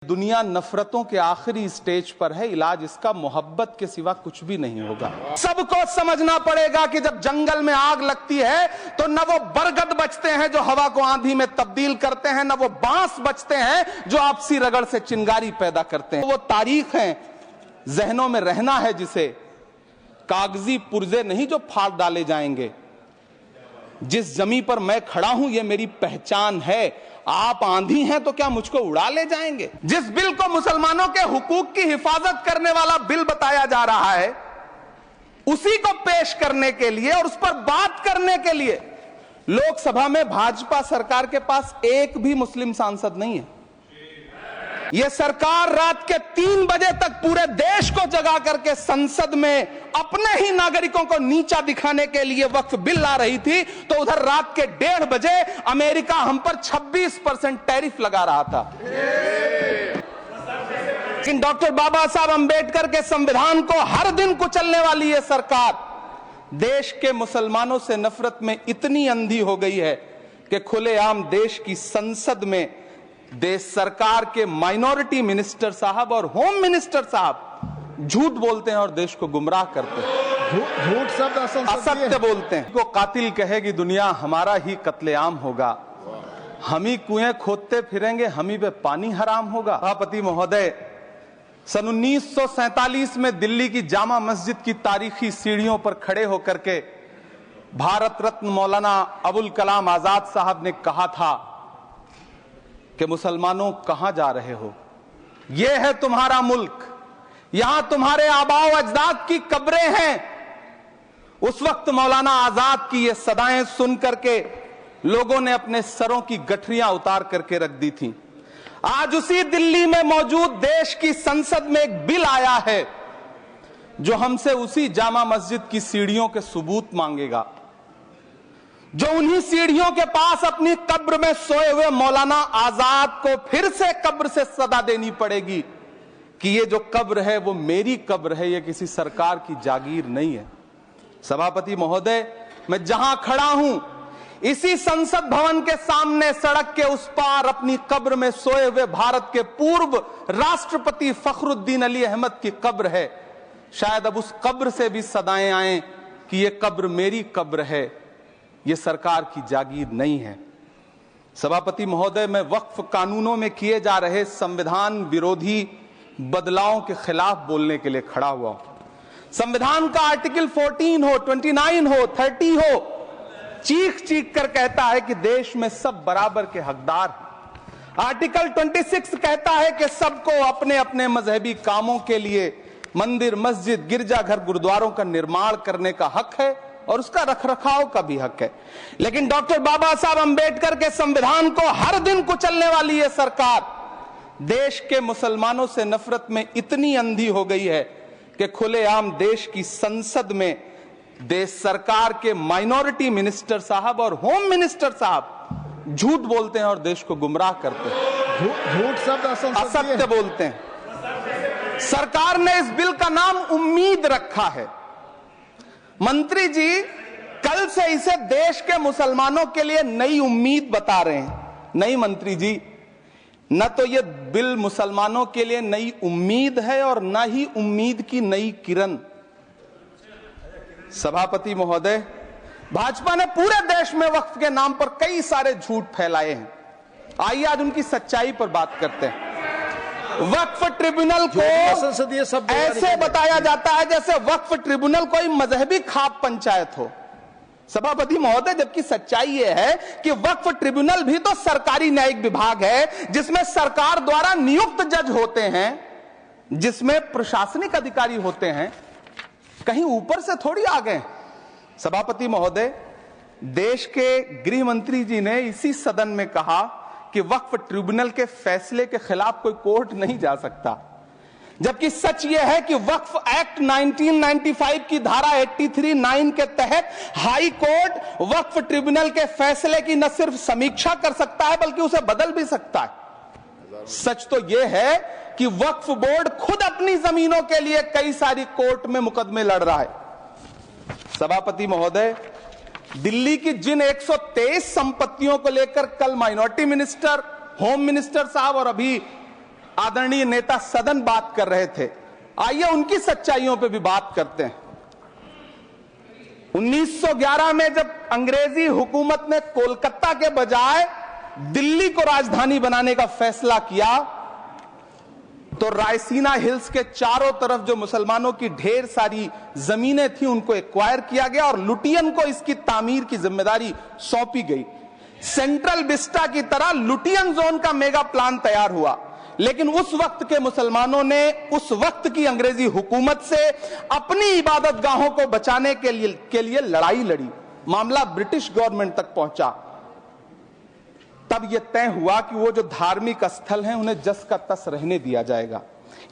दुनिया नफरतों के आखिरी स्टेज पर है, इलाज इसका मोहब्बत के सिवा कुछ भी नहीं होगा। सबको समझना पड़ेगा कि जब जंगल में आग लगती है तो न वो बरगद बचते हैं जो हवा को आंधी में तब्दील करते हैं, न वो बांस बचते हैं जो आपसी रगड़ से चिंगारी पैदा करते हैं। वो तारीख है, जहनों में रहना है जिसे, कागजी पुर्जे नहीं जो फाड़ डाले जाएंगे। जिस जमी पर मैं खड़ा हूं ये मेरी पहचान है। आप आंधी हैं तो क्या मुझको उड़ा ले जाएंगे? जिस बिल को मुसलमानों के हुकूक की हिफाजत करने वाला बिल बताया जा रहा है, उसी को पेश करने के लिए और उस पर बात करने के लिए लोकसभा में भाजपा सरकार के पास एक भी मुस्लिम सांसद नहीं है। यह सरकार रात के 3 बजे तक पूरे देश को जगा करके संसद में अपने ही नागरिकों को नीचा दिखाने के लिए वक्फ बिल ला रही थी, तो उधर रात के 1:30 बजे अमेरिका हम पर 26% टैरिफ लगा रहा था। लेकिन डॉक्टर बाबा साहब अंबेडकर के संविधान को हर दिन कुचलने वाली यह सरकार देश के मुसलमानों से नफरत में इतनी अंधी हो गई है कि खुलेआम देश की संसद में देश सरकार के माइनॉरिटी मिनिस्टर साहब और होम मिनिस्टर साहब झूठ बोलते हैं और देश को गुमराह करते हैं। झूठ शब्द असत्य बोलते हैं। को कातिल कहेगी दुनिया, हमारा ही कत्लेआम होगा। हम ही कुएं खोदते फिरेंगे, हम ही पे पानी हराम होगा। सभापति महोदय, सन 1947 में दिल्ली की जामा मस्जिद की तारीखी सीढ़ियों पर खड़े होकर के भारत रत्न मौलाना अबुल कलाम आजाद साहब ने कहा था कि मुसलमानों कहां जा रहे हो, यह है तुम्हारा मुल्क, यहां तुम्हारे आबाओ अजदाद की कब्रें हैं। उस वक्त मौलाना आजाद की ये सदाएं सुन करके लोगों ने अपने सरों की गठरियां उतार करके रख दी थी। आज उसी दिल्ली में मौजूद देश की संसद में एक बिल आया है जो हमसे उसी जामा मस्जिद की सीढ़ियों के सबूत मांगेगा, जो उन्हीं सीढ़ियों के पास अपनी कब्र में सोए हुए मौलाना आजाद को फिर से कब्र से सदा देनी पड़ेगी कि ये जो कब्र है वो मेरी कब्र है, ये किसी सरकार की जागीर नहीं है। सभापति महोदय, मैं जहां खड़ा हूं इसी संसद भवन के सामने सड़क के उस पार अपनी कब्र में सोए हुए भारत के पूर्व राष्ट्रपति फखरुद्दीन अली अहमद की कब्र है। शायद अब उस कब्र से भी सदाएं आए कि ये कब्र मेरी कब्र है, ये सरकार की जागीर नहीं है। सभापति महोदय, मैं वक्फ कानूनों में किए जा रहे संविधान विरोधी बदलावों के खिलाफ बोलने के लिए खड़ा हुआ हूं। संविधान का आर्टिकल 14 हो, 29 हो, 30 हो, चीख चीख कर कहता है कि देश में सब बराबर के हकदार हैं। आर्टिकल 26 कहता है कि सबको अपने अपने मजहबी कामों के लिए मंदिर, मस्जिद, गिरजाघर, गुरुद्वारों का निर्माण करने का हक है और उसका रखरखाव का भी हक है। लेकिन डॉक्टर बाबा साहब अंबेडकर के संविधान को हर दिन कुचलने वाली यह सरकार देश के मुसलमानों से नफरत में इतनी अंधी हो गई है कि खुलेआम देश की संसद में देश सरकार के माइनॉरिटी मिनिस्टर साहब और होम मिनिस्टर साहब झूठ बोलते हैं और देश को गुमराह करते हैं। झूठ शब्द असत्य बोलते हैं। सरकार ने इस बिल का नाम उम्मीद रखा है। मंत्री जी कल से इसे देश के मुसलमानों के लिए नई उम्मीद बता रहे हैं। नहीं मंत्री जी, न तो यह बिल मुसलमानों के लिए नई उम्मीद है और न ही उम्मीद की नई किरण। सभापति महोदय, भाजपा ने पूरे देश में वक्फ के नाम पर कई सारे झूठ फैलाए हैं। आइए आज उनकी सच्चाई पर बात करते हैं। वक्फ ट्रिब्यूनल को ऐसे बताया जाता है जैसे वक्फ ट्रिब्यूनल कोई मजहबी खाप पंचायत हो। सभापति महोदय, जबकि सच्चाई यह है कि वक्फ ट्रिब्यूनल भी तो सरकारी न्यायिक विभाग है जिसमें सरकार द्वारा नियुक्त जज होते हैं, जिसमें प्रशासनिक अधिकारी होते हैं, कहीं ऊपर से थोड़ी आ गए। सभापति महोदय, देश के गृह मंत्री जी ने इसी सदन में कहा कि वक्फ ट्रिब्यूनल के फैसले के खिलाफ कोई कोर्ट नहीं जा सकता, जबकि सच यह है कि वक्फ एक्ट 1995 की धारा 83(9) के तहत हाई कोर्ट वक्फ ट्रिब्यूनल के फैसले की न सिर्फ समीक्षा कर सकता है बल्कि उसे बदल भी सकता है। सच तो यह है कि वक्फ बोर्ड खुद अपनी जमीनों के लिए कई सारी कोर्ट में मुकदमे लड़ रहा है। सभापति महोदय, दिल्ली की जिन 123 संपत्तियों को लेकर कल माइनॉरिटी मिनिस्टर, होम मिनिस्टर साहब और अभी आदरणीय नेता सदन बात कर रहे थे, आइए उनकी सच्चाइयों पे भी बात करते हैं। 1911 में जब अंग्रेजी हुकूमत ने कोलकाता के बजाय दिल्ली को राजधानी बनाने का फैसला किया, तो रायसीना हिल्स के चारों तरफ जो मुसलमानों की ढेर सारी जमीनें थी उनको एक्वायर किया गया और लुटियन को इसकी तामीर की जिम्मेदारी सौंपी गई। सेंट्रल विस्टा की तरह लुटियन जोन का मेगा प्लान तैयार हुआ, लेकिन उस वक्त के मुसलमानों ने उस वक्त की अंग्रेजी हुकूमत से अपनी इबादत गाहों को बचाने के लिए लड़ाई लड़ी। मामला ब्रिटिश गवर्नमेंट तक पहुंचा। तब यह तय हुआ कि वो जो धार्मिक स्थल हैं उन्हें जस का तस रहने दिया जाएगा।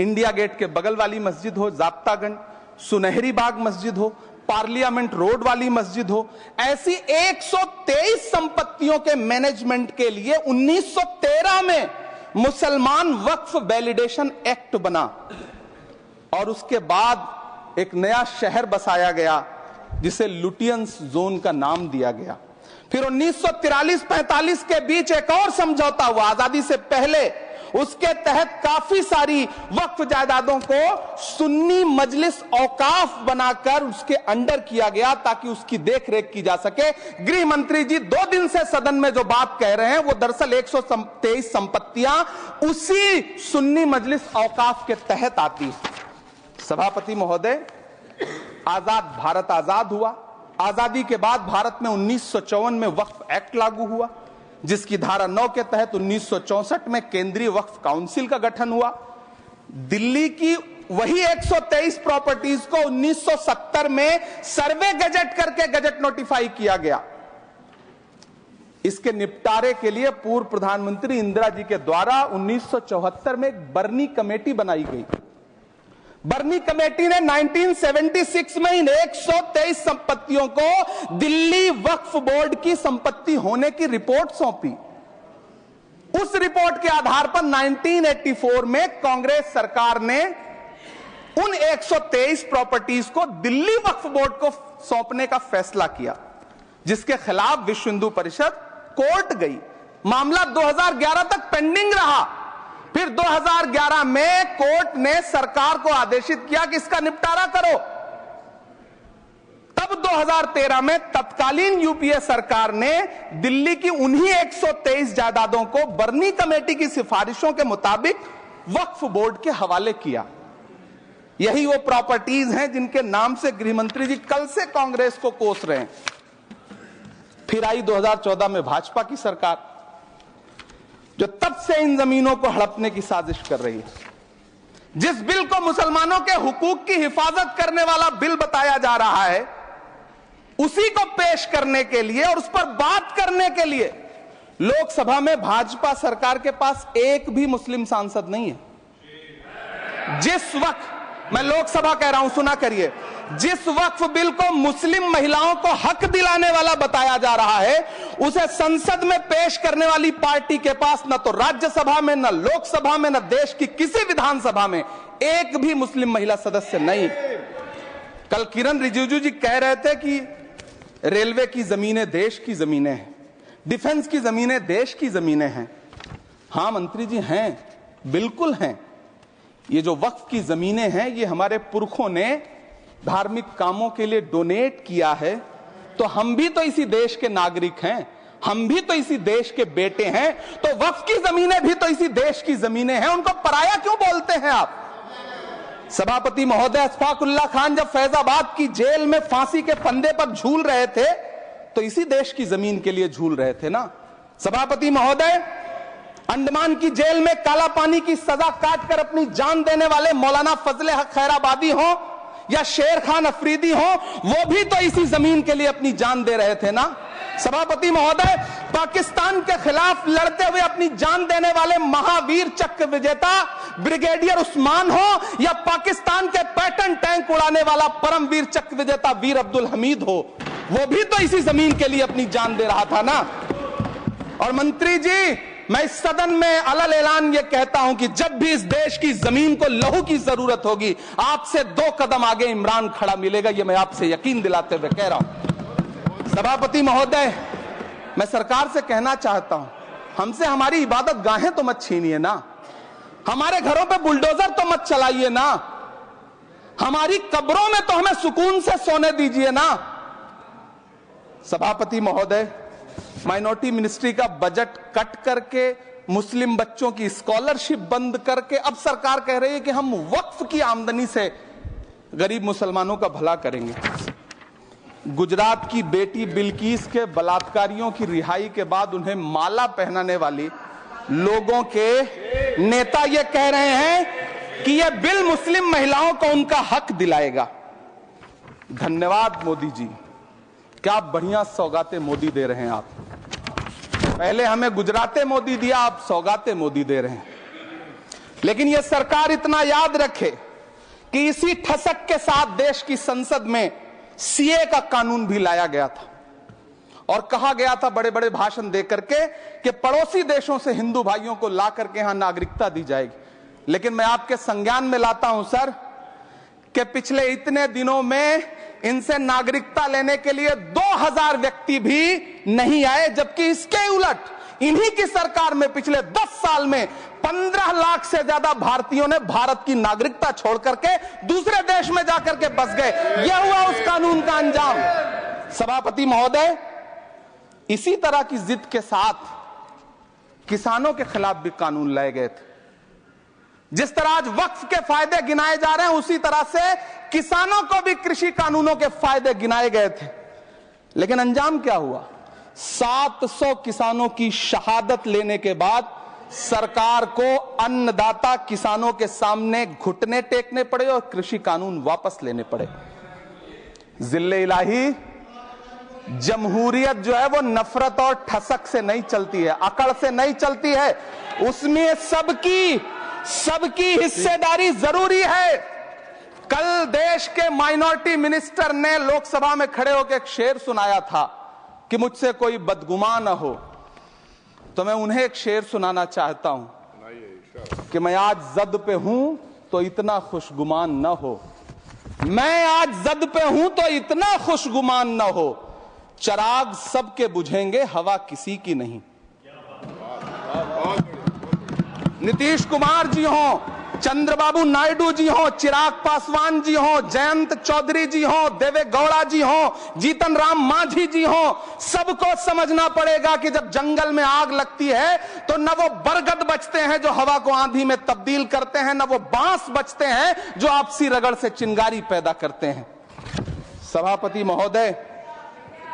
इंडिया गेट के बगल वाली मस्जिद हो जाब्तागंज, सुनहरी बाग मस्जिद हो, पार्लियामेंट रोड वाली मस्जिद हो, ऐसी 123 संपत्तियों के मैनेजमेंट के लिए 1913 में मुसलमान वक्फ वैलिडेशन एक्ट बना और उसके बाद एक नया शहर बसाया गया जिसे लुटियंस जोन का नाम दिया गया। फिर 1943-45 के बीच एक और समझौता हुआ आजादी से पहले, उसके तहत काफी सारी वक्फ जायदादों को सुन्नी मजलिस औकाफ बनाकर उसके अंडर किया गया ताकि उसकी देखरेख की जा सके। गृह मंत्री जी 2 दिन से सदन में जो बात कह रहे हैं वो दरअसल 123 संपत्तियां उसी सुन्नी मजलिस औकाफ के तहत आती। सभापति महोदय, आजाद भारत आजाद हुआ। आजादी के बाद भारत में 1954 में वक्फ एक्ट लागू हुआ, जिसकी धारा 9 के तहत 1964 में केंद्रीय वक्फ काउंसिल का गठन हुआ। दिल्ली की वही 123 प्रॉपर्टीज को 1970 में सर्वे गजट करके गजट नोटिफाई किया गया। इसके निपटारे के लिए पूर्व प्रधानमंत्री इंदिरा जी के द्वारा 1974 में एक बर्नी कमेटी बनाई गई। बर्नी कमेटी ने 1976 में इन 123 संपत्तियों को दिल्ली वक्फ बोर्ड की संपत्ति होने की रिपोर्ट सौंपी। उस रिपोर्ट के आधार पर 1984 में कांग्रेस सरकार ने उन 123 प्रॉपर्टीज को दिल्ली वक्फ बोर्ड को सौंपने का फैसला किया, जिसके खिलाफ विश्व हिंदू परिषद कोर्ट गई। मामला 2011 तक पेंडिंग रहा। फिर 2011 में कोर्ट ने सरकार को आदेशित किया कि इसका निपटारा करो। तब 2013 में तत्कालीन यूपीए सरकार ने दिल्ली की उन्हीं 123 जायदादों को बर्नी कमेटी की सिफारिशों के मुताबिक वक्फ बोर्ड के हवाले किया। यही वो प्रॉपर्टीज हैं जिनके नाम से गृह मंत्री जी कल से कांग्रेस को कोस रहे हैं। फिर आई 2014 में भाजपा की सरकार, जो तब से इन जमीनों को हड़पने की साजिश कर रही है। जिस बिल को मुसलमानों के हुकूक की हिफाजत करने वाला बिल बताया जा रहा है, उसी को पेश करने के लिए और उस पर बात करने के लिए लोकसभा में भाजपा सरकार के पास एक भी मुस्लिम सांसद नहीं है। जिस वक्त, मैं लोकसभा कह रहा हूं, सुना करिए, जिस वक्फ बिल को मुस्लिम महिलाओं को हक दिलाने वाला बताया जा रहा है, उसे संसद में पेश करने वाली पार्टी के पास न तो राज्यसभा में, न लोकसभा में, न देश की किसी विधानसभा में एक भी मुस्लिम महिला सदस्य नहीं। कल किरण रिजिजू जी कह रहे थे कि रेलवे की जमीनें देश की जमीनें हैं, डिफेंस की जमीनें देश की जमीनें हैं। हां मंत्री जी, हैं, बिल्कुल हैं। ये जो वक्फ की जमीनें हैं, ये हमारे पुरखों ने धार्मिक कामों के लिए डोनेट किया है, तो हम भी तो इसी देश के नागरिक हैं, हम भी तो इसी देश के बेटे हैं, तो वक्फ की जमीनें भी तो इसी देश की जमीनें हैं। उनको पराया क्यों बोलते हैं आप? सभापति महोदय, अशफाकुल्लाह खान जब फैजाबाद की जेल में फांसी के फंदे पर झूल रहे थे, तो इसी देश की जमीन के लिए झूल रहे थे ना। सभापति महोदय, अंडमान की जेल में काला पानी की सजा काटकर अपनी जान देने वाले मौलाना फजले हक खैराबादी हो या शेर खान अफरीदी हो, वो भी तो इसी जमीन के लिए अपनी जान दे रहे थे ना। सभापति महोदय, पाकिस्तान के खिलाफ लड़ते हुए अपनी जान देने वाले महावीर चक्र विजेता ब्रिगेडियर उस्मान हो या पाकिस्तान के पैटर्न टैंक उड़ाने वाला परमवीर चक्र विजेता वीर अब्दुल हमीद हो, वो भी तो इसी जमीन के लिए अपनी जान दे रहा था ना। और मंत्री जी, मैं इस सदन में अलल ऐलान ये कहता हूं कि जब भी इस देश की जमीन को लहू की जरूरत होगी, आपसे 2 कदम आगे इमरान खड़ा मिलेगा, ये मैं आपसे यकीन दिलाते हुए कह रहा हूं। सभापति महोदय, मैं सरकार से कहना चाहता हूं, हमसे हमारी इबादत गाहें तो मत छीनिए ना। हमारे घरों पे बुलडोजर तो मत चलाइए ना, हमारी कब्रों में तो हमें सुकून से सोने दीजिए ना। सभापति महोदय, माइनॉरिटी मिनिस्ट्री का बजट कट करके, मुस्लिम बच्चों की स्कॉलरशिप बंद करके अब सरकार कह रही है कि हम वक्फ की आमदनी से गरीब मुसलमानों का भला करेंगे। गुजरात की बेटी बिल्किस के बलात्कारियों की रिहाई के बाद उन्हें माला पहनाने वाली लोगों के नेता ये कह रहे हैं कि यह बिल मुस्लिम महिलाओं को उनका हक दिलाएगा। धन्यवाद मोदी जी, क्या बढ़िया सौगातें मोदी दे रहे हैं आप। पहले हमें गुजराते मोदी दिया, आप सौगाते मोदी दे रहे हैं। लेकिन यह सरकार इतना याद रखे कि इसी ठसक के साथ देश की संसद में सीए का कानून भी लाया गया था और कहा गया था बड़े बड़े भाषण देकर के कि पड़ोसी देशों से हिंदू भाइयों को ला करके यहां नागरिकता दी जाएगी। लेकिन मैं आपके संज्ञान में लाता हूं सर कि पिछले इतने दिनों में इनसे नागरिकता लेने के लिए 2000 व्यक्ति भी नहीं आए, जबकि इसके उलट इन्हीं की सरकार में पिछले 10 साल में 15 लाख से ज्यादा भारतीयों ने भारत की नागरिकता छोड़ करके दूसरे देश में जाकर के बस गए। यह हुआ उस कानून का अंजाम। सभापति महोदय, इसी तरह की जिद के साथ किसानों के खिलाफ भी कानून लाए गए थे। जिस तरह आज वक्फ के फायदे गिनाए जा रहे हैं, उसी तरह से किसानों को भी कृषि कानूनों के फायदे गिनाए गए थे। लेकिन अंजाम क्या हुआ? 700 किसानों की शहादत लेने के बाद सरकार को अन्नदाता किसानों के सामने घुटने टेकने पड़े और कृषि कानून वापस लेने पड़े। जिल्ले इलाही, जमहूरियत जो है वो नफरत और ठसक से नहीं चलती है, अकड़ से नहीं चलती है, उसमें सबकी हिस्सेदारी जरूरी है। कल देश के माइनॉरिटी मिनिस्टर ने लोकसभा में खड़े होकर एक शेर सुनाया था कि मुझसे कोई बदगुमान न हो, तो मैं उन्हें एक शेर सुनाना चाहता हूं कि मैं आज जद पे हूं तो इतना खुशगुमान न हो, मैं आज जद पे हूं तो इतना खुशगुमान न हो, चराग सबके बुझेंगे हवा किसी की नहीं। नीतीश कुमार जी हो, चंद्रबाबू नायडू जी हो, चिराग पासवान जी हो, जयंत चौधरी जी हो, देवे गौड़ा जी हो, जीतन राम मांझी जी हो, सबको समझना पड़ेगा कि जब जंगल में आग लगती है तो न वो बरगद बचते हैं जो हवा को आंधी में तब्दील करते हैं, न वो बांस बचते हैं जो आपसी रगड़ से चिंगारी पैदा करते हैं। सभापति महोदय,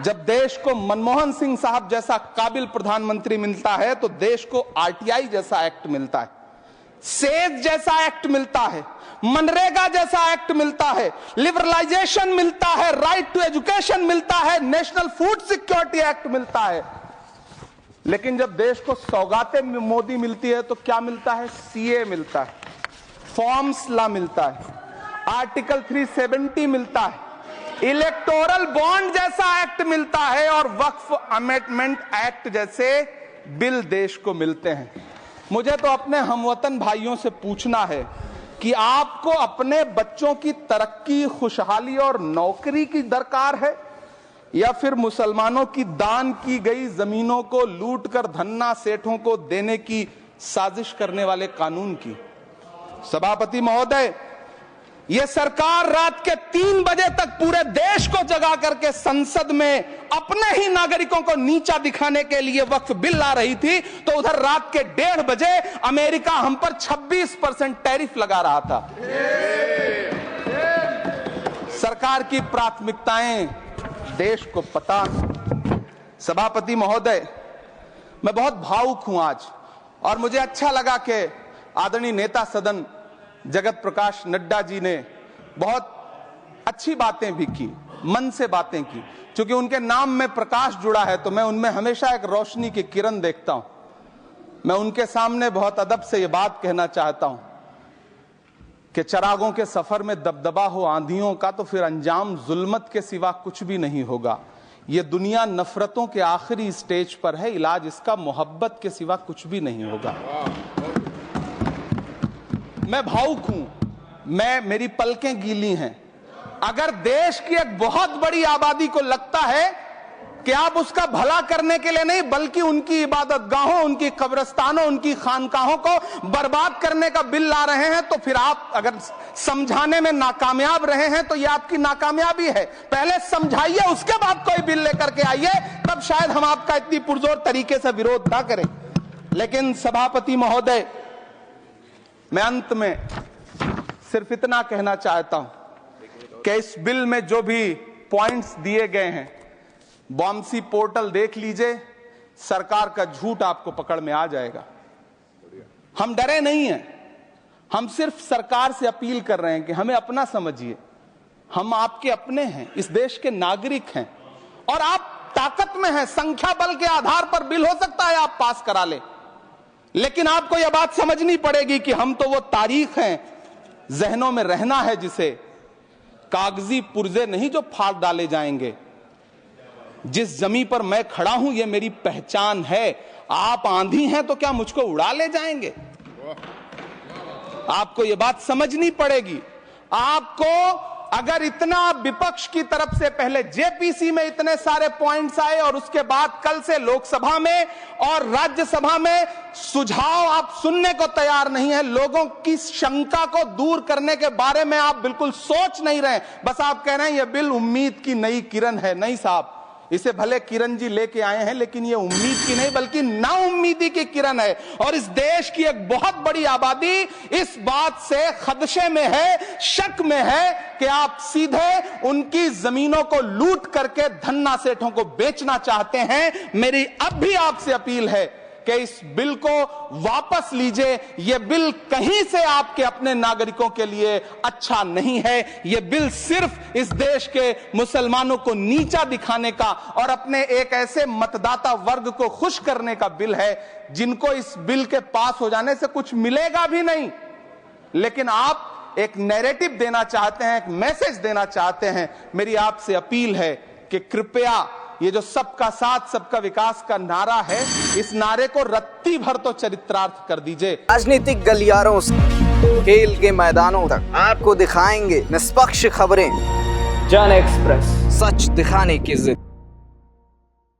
जब देश को मनमोहन सिंह साहब जैसा काबिल प्रधानमंत्री मिलता है तो देश को आरटीआई जैसा एक्ट मिलता है, सेज जैसा एक्ट मिलता है, मनरेगा जैसा एक्ट मिलता है, लिबरलाइजेशन मिलता है, राइट टू एजुकेशन मिलता है, नेशनल फूड सिक्योरिटी एक्ट मिलता है। लेकिन जब देश को सौगातें मोदी मिलती है तो क्या मिलता है? सीए मिलता है, फॉर्म्स लॉ मिलता है, आर्टिकल 370 मिलता है, इलेक्टोरल बॉन्ड जैसा एक्ट मिलता है और वक्फ अमेंडमेंट एक्ट जैसे बिल देश को मिलते हैं। मुझे तो अपने हमवतन भाइयों से पूछना है कि आपको अपने बच्चों की तरक्की, खुशहाली और नौकरी की दरकार है या फिर मुसलमानों की दान की गई जमीनों को लूटकर धन्ना सेठों को देने की साजिश करने वाले कानून की? सभापति महोदय, यह सरकार रात के 3 बजे तक पूरे देश को जगा करके संसद में अपने ही नागरिकों को नीचा दिखाने के लिए वक्फ बिल ला रही थी, तो उधर रात के 1:30 बजे अमेरिका हम पर 26% टैरिफ लगा रहा था। सरकार की प्राथमिकताएं देश को पता। सभापति महोदय, मैं बहुत भावुक हूं आज, और मुझे अच्छा लगा कि आदरणीय नेता सदन जगत प्रकाश नड्डा जी ने बहुत अच्छी बातें भी की, मन से बातें की। क्योंकि उनके नाम में प्रकाश जुड़ा है तो मैं उनमें हमेशा एक रोशनी की किरण देखता हूं। मैं उनके सामने बहुत अदब से यह बात कहना चाहता हूं कि चरागों के सफर में दबदबा हो आंधियों का तो फिर अंजाम जुल्मत के सिवा कुछ भी नहीं होगा। यह दुनिया नफरतों के आखिरी स्टेज पर है, इलाज इसका मोहब्बत के सिवा कुछ भी नहीं होगा। मैं भावुक हूं, मेरी पलकें गीली हैं। अगर देश की एक बहुत बड़ी आबादी को लगता है कि आप उसका भला करने के लिए नहीं बल्कि उनकी इबादत गाहों, उनकी कब्रिस्तानों, उनकी खानकाहों को बर्बाद करने का बिल ला रहे हैं, तो फिर आप अगर समझाने में नाकामयाब रहे हैं तो यह आपकी नाकामयाबी है। पहले समझाइए, उसके बाद कोई बिल लेकर के आइए, तब शायद हम आपका इतनी पुरजोर तरीके से विरोध ना करें। लेकिन सभापति महोदय, मैं अंत में सिर्फ इतना कहना चाहता हूं कि इस बिल में जो भी पॉइंट्स दिए गए हैं, बॉम्सी पोर्टल देख लीजिए, सरकार का झूठ आपको पकड़ में आ जाएगा। हम डरे नहीं हैं, हम सिर्फ सरकार से अपील कर रहे हैं कि हमें अपना समझिए। हम आपके अपने हैं, इस देश के नागरिक हैं और आप ताकत में हैं। संख्या बल के आधार पर बिल हो सकता है आप पास करा ले, लेकिन आपको यह बात समझनी पड़ेगी कि हम तो वो तारीख हैं, जहनों में रहना है, जिसे कागजी पुर्जे नहीं जो फाड़ डाले जाएंगे। जिस जमीन पर मैं खड़ा हूं यह मेरी पहचान है। आप आंधी हैं तो क्या मुझको उड़ा ले जाएंगे? आपको यह बात समझनी पड़ेगी। आपको अगर इतना विपक्ष की तरफ से पहले जेपीसी में इतने सारे पॉइंट्स आए और उसके बाद कल से लोकसभा में और राज्यसभा में सुझाव आप सुनने को तैयार नहीं है, लोगों की शंका को दूर करने के बारे में आप बिल्कुल सोच नहीं रहे, बस आप कह रहे हैं यह बिल उम्मीद की नई किरण है। नहीं साहब, इसे भले किरण जी लेके आए हैं, लेकिन ये उम्मीद की नहीं बल्कि नाउम्मीदी की किरण है। और इस देश की एक बहुत बड़ी आबादी इस बात से खदशे में है, शक में है कि आप सीधे उनकी जमीनों को लूट करके धन्ना सेठों को बेचना चाहते हैं। मेरी अब भी आपसे अपील है कि इस बिल को वापस लीजिए। यह बिल कहीं से आपके अपने नागरिकों के लिए अच्छा नहीं है। यह बिल सिर्फ इस देश के मुसलमानों को नीचा दिखाने का और अपने एक ऐसे मतदाता वर्ग को खुश करने का बिल है जिनको इस बिल के पास हो जाने से कुछ मिलेगा भी नहीं। लेकिन आप एक नैरेटिव देना चाहते हैं, एक मैसेज देना चाहते हैं। मेरी आपसे अपील है कि कृपया ये जो सबका साथ सबका विकास का नारा है, इस नारे को रत्ती भर तो चरित्रार्थ कर दीजिए। राजनीतिक गलियारों से खेल के मैदानों तक आपको दिखाएंगे निष्पक्ष खबरें। जन एक्सप्रेस, सच दिखाने की जिद।